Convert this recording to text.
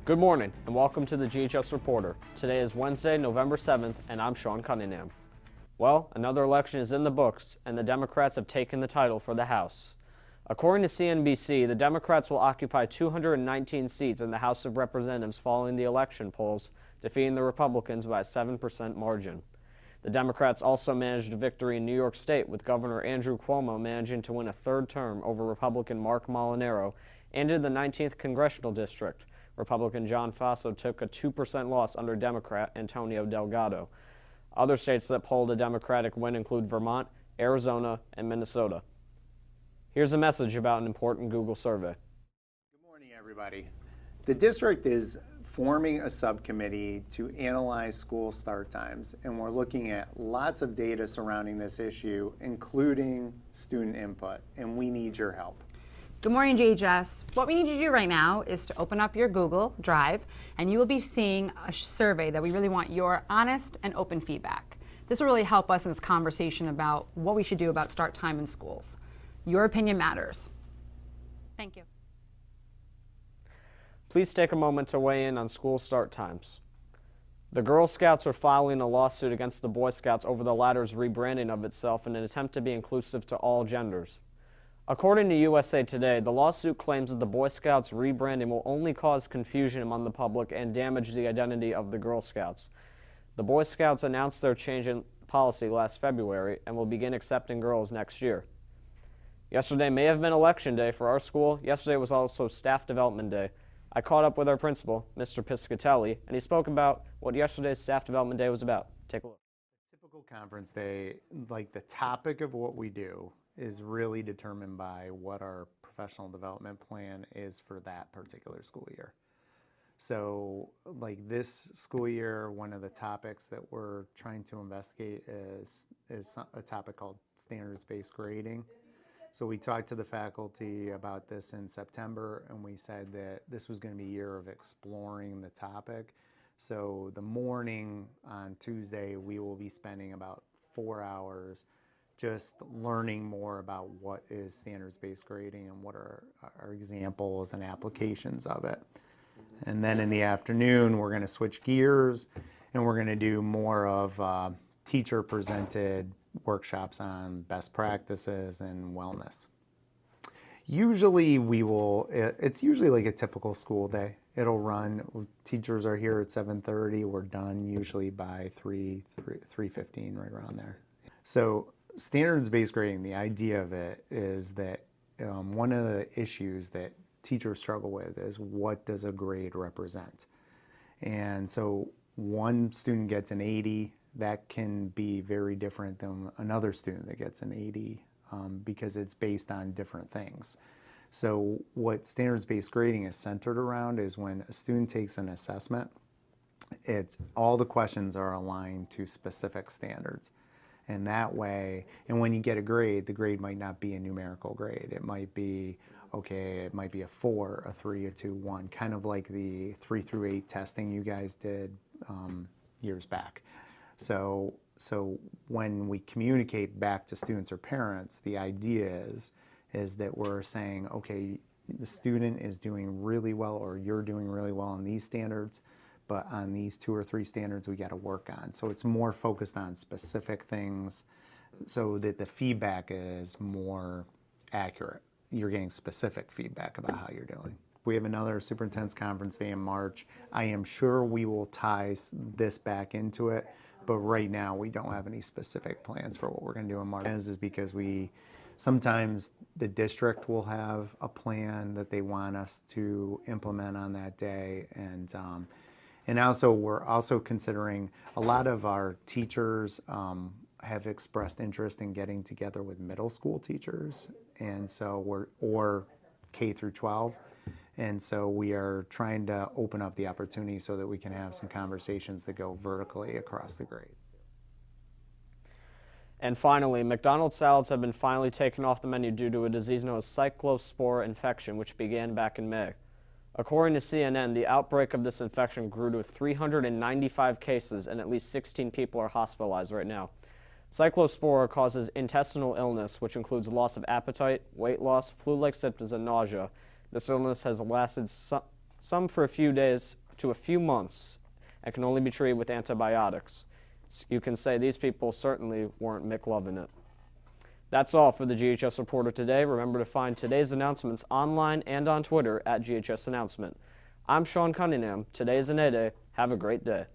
Good morning and welcome to the GHS Reporter. Today is Wednesday, November 7th, and I'm Sean Cunningham. Well, another election is in the books, and the Democrats have taken the title for the House. According to CNBC, the Democrats will occupy 219 seats in the House of Representatives following the election polls, defeating the Republicans by a 7% margin. The Democrats also managed a victory in New York State, with Governor Andrew Cuomo managing to win a third term over Republican Mark Molinaro, and in the 19th Congressional District, Republican John Faso took a 2% loss under Democrat Antonio Delgado. Other states that polled a Democratic win include Vermont, Arizona, and Minnesota. Here's a message about an important Google survey. Good morning, everybody. The district is forming a subcommittee to analyze school start times, and we're looking at lots of data surrounding this issue, including student input, and we need your help. Good morning, GHS. What we need you to do right now is to open up your Google Drive, and you will be seeing a survey that we really want your honest and open feedback. This will really help us in this conversation about what we should do about start time in schools. Your opinion matters. Thank you. Please take a moment to weigh in on school start times. The Girl Scouts are filing a lawsuit against the Boy Scouts over the latter's rebranding of itself in an attempt to be inclusive to all genders. According to USA Today, the lawsuit claims that the Boy Scouts rebranding will only cause confusion among the public and damage the identity of the Girl Scouts. The Boy Scouts announced their change in policy last February and will begin accepting girls next year. Yesterday may have been election day for our school. Yesterday was also staff development day. I caught up with our principal, Mr. Piscatelli, and he spoke about what yesterday's staff development day was about. Take a look. Typical conference day, like the topic of what we do, is really determined by what our professional development plan is for that particular school year. So like this school year, one of the topics that we're trying to investigate is a topic called standards-based grading. So we talked to the faculty about this in September, and we said that this was going to be a year of exploring the topic. So the morning on Tuesday, we will be spending about 4 hours just learning more about what is standards-based grading and what are our examples and applications of it. And then in the afternoon, we're going to switch gears and we're going to do more of teacher-presented workshops on best practices and wellness. Usually it's usually like a typical school day. It'll run, teachers are here at 7:30, we're done usually by 3:15, right around there. So standards-based grading, the idea of it is that one of the issues that teachers struggle with is what does a grade represent? And so one student gets an 80, that can be very different than another student that gets an 80 because it's based on different things. So what standards-based grading is centered around is when a student takes an assessment, all the questions are aligned to specific standards. And that way, and when you get a grade, the grade might not be a numerical grade. It might be, okay, it might be a 4, a 3, a 2, 1, kind of like the 3 through 8 testing you guys did years back. So when we communicate back to students or parents, the idea is that we're saying, okay, the student is doing really well or you're doing really well on these standards, but on these 2 or 3 standards we got to work on. So it's more focused on specific things so that the feedback is more accurate. You're getting specific feedback about how you're doing. We have another superintendent's conference day in March. I am sure we will tie this back into it, but right now we don't have any specific plans for what we're going to do in March. This is because sometimes the district will have a plan that they want us to implement on that day, and also we're also considering, a lot of our teachers have expressed interest in getting together with middle school teachers, and so or K through 12. And so we are trying to open up the opportunity so that we can have some conversations that go vertically across the grades. And finally, McDonald's salads have been finally taken off the menu due to a disease known as Cyclospora infection, which began back in May. According to CNN, the outbreak of this infection grew to 395 cases and at least 16 people are hospitalized right now. Cyclospora causes intestinal illness, which includes loss of appetite, weight loss, flu-like symptoms, and nausea. This illness has lasted some for a few days to a few months, and can only be treated with antibiotics. You can say these people certainly weren't McLovin' it. That's all for the GHS Reporter today. Remember to find today's announcements online and on Twitter at GHS Announcement. I'm Sean Cunningham. Today's an A Day. Have a great day.